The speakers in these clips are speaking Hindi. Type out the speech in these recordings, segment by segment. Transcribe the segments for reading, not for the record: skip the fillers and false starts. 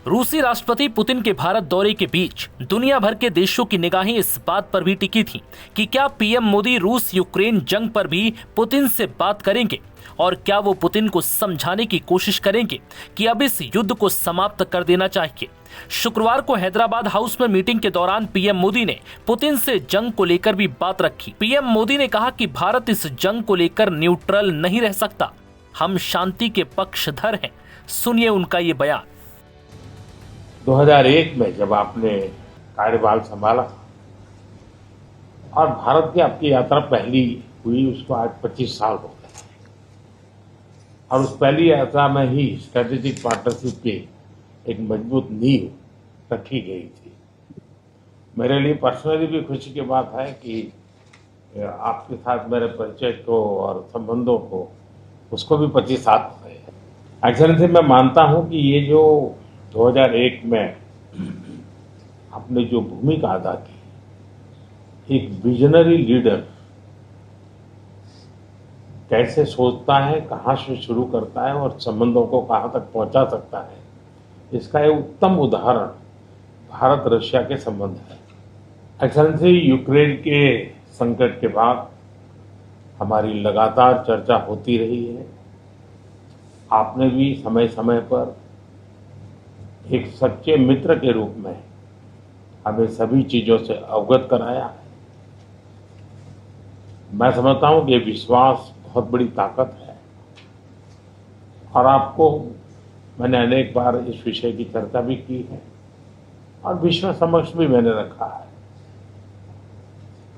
रूसी राष्ट्रपति पुतिन के भारत दौरे के बीच दुनिया भर के देशों की निगाहें इस बात पर भी टिकी थी कि क्या पीएम मोदी रूस यूक्रेन जंग पर भी पुतिन से बात करेंगे और क्या वो पुतिन को समझाने की कोशिश करेंगे कि अब इस युद्ध को समाप्त कर देना चाहिए। शुक्रवार को हैदराबाद हाउस में मीटिंग के दौरान पीएम मोदी ने पुतिन से जंग को लेकर भी बात रखी। पीएम मोदी ने कहा कि भारत इस जंग को लेकर न्यूट्रल नहीं रह सकता, हम शांति के पक्षधर हैं। सुनिए उनका ये बयान। 2001 में जब आपने कार्यभार संभाला और भारत की आपकी यात्रा पहली हुई, उसको आज 25 साल हो गए और उस पहली यात्रा में ही स्ट्रेटेजिक पार्टनरशिप की एक मजबूत नींव रखी गई थी। मेरे लिए पर्सनली भी खुशी की बात है कि आपके साथ मेरे परिचय को और संबंधों को उसको भी 25 साल हो गए। एक्सेलेंसी, मैं मानता हूं कि ये जो 2001 में आपने जो भूमिका अदा की, एक विजनरी लीडर कैसे सोचता है, कहाँ से शुरू करता है और संबंधों को कहाँ तक पहुंचा सकता है, इसका एक उत्तम उदाहरण भारत रशिया के संबंध है। एक्सेलेंसी, यूक्रेन के संकट के बाद हमारी लगातार चर्चा होती रही है। आपने भी समय समय पर एक सच्चे मित्र के रूप में हमें सभी चीजों से अवगत कराया है। मैं समझता हूं कि ये विश्वास बहुत बड़ी ताकत है और आपको मैंने अनेक बार इस विषय की चर्चा भी की है और विश्व समक्ष भी मैंने रखा है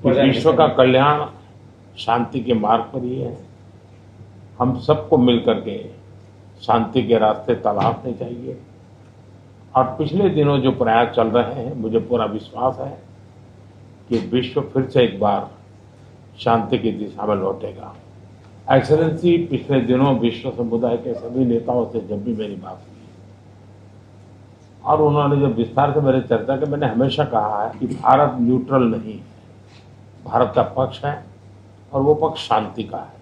कि विश्व का कल्याण शांति के मार्ग पर ही है। हम सबको मिलकर के शांति के रास्ते तलाशने चाहिए और पिछले दिनों जो प्रयास चल रहे हैं, मुझे पूरा विश्वास है कि विश्व फिर से एक बार शांति की दिशा में लौटेगा। एक्सेलेंसी, पिछले दिनों विश्व समुदाय के सभी नेताओं से जब भी मेरी बात हुई और उन्होंने जब विस्तार से मेरे चर्चा की, मैंने हमेशा कहा है कि भारत न्यूट्रल नहीं है, भारत का पक्ष है और वो पक्ष शांति का है।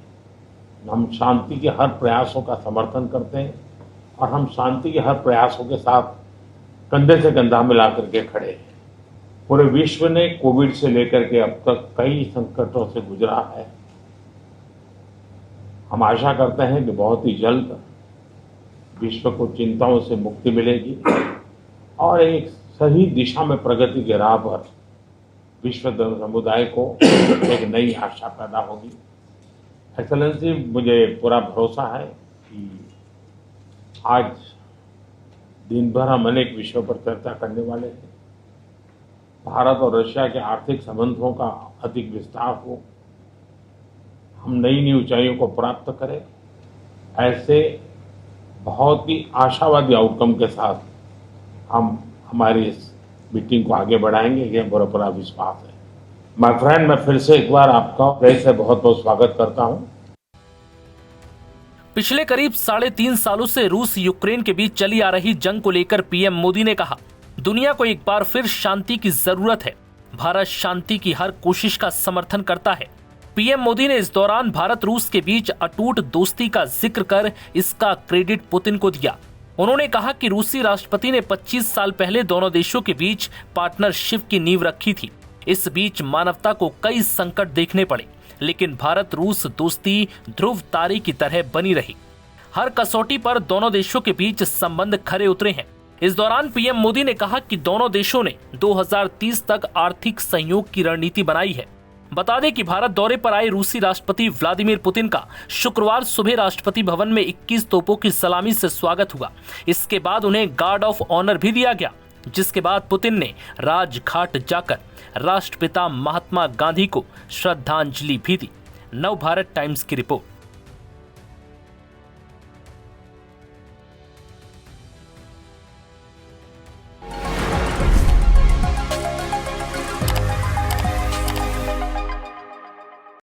हम शांति के हर प्रयासों का समर्थन करते हैं और हम शांति के हर प्रयासों के साथ कंधे से कंधा मिला करके खड़े हैं। पूरे विश्व ने कोविड से लेकर के अब तक कई संकटों से गुजरा है। हम आशा करते हैं कि बहुत ही जल्द विश्व को चिंताओं से मुक्ति मिलेगी और एक सही दिशा में प्रगति के राह पर विश्व समुदाय को एक नई आशा पैदा होगी। एक्सेलेंसी, मुझे पूरा भरोसा है कि आज दिन भर हम अनेक विषयों पर चर्चा करने वाले हैं। भारत और रशिया के आर्थिक संबंधों का अधिक विस्तार हो, हम नई नई ऊंचाइयों को प्राप्त करें, ऐसे बहुत ही आशावादी आउटकम के साथ हम हमारी इस मीटिंग को आगे बढ़ाएंगे, ये मेरा पूरा विश्वास है। माय फ्रेंड, मैं फिर से एक बार आपका हृदय से बहुत बहुत स्वागत करता हूं। पिछले करीब 3.5 सालों से रूस यूक्रेन के बीच चली आ रही जंग को लेकर पीएम मोदी ने कहा, दुनिया को एक बार फिर शांति की जरूरत है। भारत शांति की हर कोशिश का समर्थन करता है। पीएम मोदी ने इस दौरान भारत रूस के बीच अटूट दोस्ती का जिक्र कर इसका क्रेडिट पुतिन को दिया। उन्होंने कहा कि रूसी राष्ट्रपति ने 25 साल पहले दोनों देशों के बीच पार्टनरशिप की नींव रखी थी। इस बीच मानवता को कई संकट देखने पड़े, लेकिन भारत रूस दोस्ती ध्रुव तारे की तरह बनी रही। हर कसौटी पर दोनों देशों के बीच संबंध खरे उतरे हैं। इस दौरान पीएम मोदी ने कहा कि दोनों देशों ने 2030 तक आर्थिक सहयोग की रणनीति बनाई है। बता दें कि भारत दौरे पर आए रूसी राष्ट्रपति व्लादिमीर पुतिन का शुक्रवार सुबह राष्ट्रपति भवन में 21 तोपों की सलामी से स्वागत हुआ। इसके बाद उन्हें गार्ड ऑफ ऑनर भी दिया गया, जिसके बाद पुतिन ने राजघाट जाकर राष्ट्रपिता महात्मा गांधी को श्रद्धांजलि भी दी। नव भारत टाइम्स की रिपोर्ट।